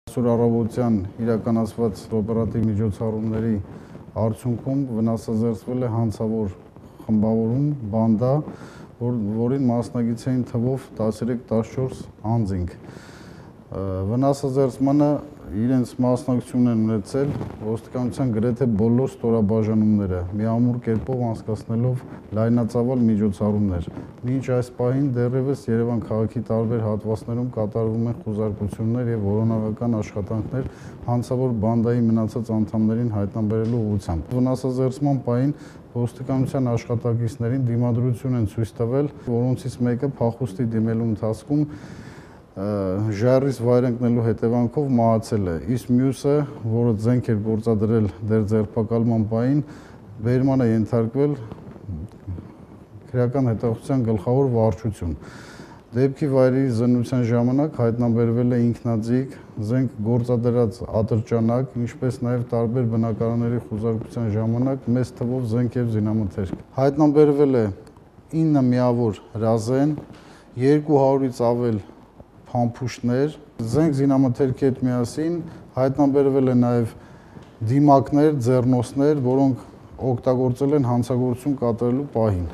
Այսօր առավոտյան իրականացված օպերատիվ միջոցառումների արդյունքում վնասազերծվել է հանցավոր խմբավորում, բանդա, որին մասնակից էին թվով 13-14 անձինք։ Վնասազերծմանը իրենց մասնակցություն են ունեցել ոստիկանության գրեթե բոլոր ստորաբաժանումները, միամուռ կերպով անցկացնելով լայնածավալ միջոցառումներ։ Մինչ այս պահին դեռևս Երևան քաղաքի տարբեր հատվածներում կատարվում են խուզարկություններ և որոնողական աշխատանքներ հանցավոր բանդայի մնացած անդամներին հայտնաբերելու ուղղությամբ։ Վնասազերծման պահին ոստիկանության աշխատակիցներին դիմադրություն են ցույց տվել, որոնցից մեկը փախուստի դիմելու ընթացքում ժայռից վայր ընկնելու հետևանքով մահացել է, իսկ մյուսը, որը զենք էր գործադրել դեռ ձերբակալման պահին, բերման է ենթարկվել քրեական հետախուզության գլխավոր վարչություն։ Դեպքի վայրի զննության ժամանակ հայտնաբերվել է ինքնաձիգ, զենք գործադրած ատրճանակ, ինչպես նաև տարբեր բնակարանների խուզարկության ժամանակ մեծ թվով զենք և զինամթերք։ Հայտնաբերվել է 9 միավոր հրազեն, 200-ից ավել փամփուշտներ, զենք զինամթերքի հետ միասին հայտնաբերվել է նաև դիմակներ, ձեռնոցներ, որոնք օգտագործել են հանցագործություն կատարելու պահին։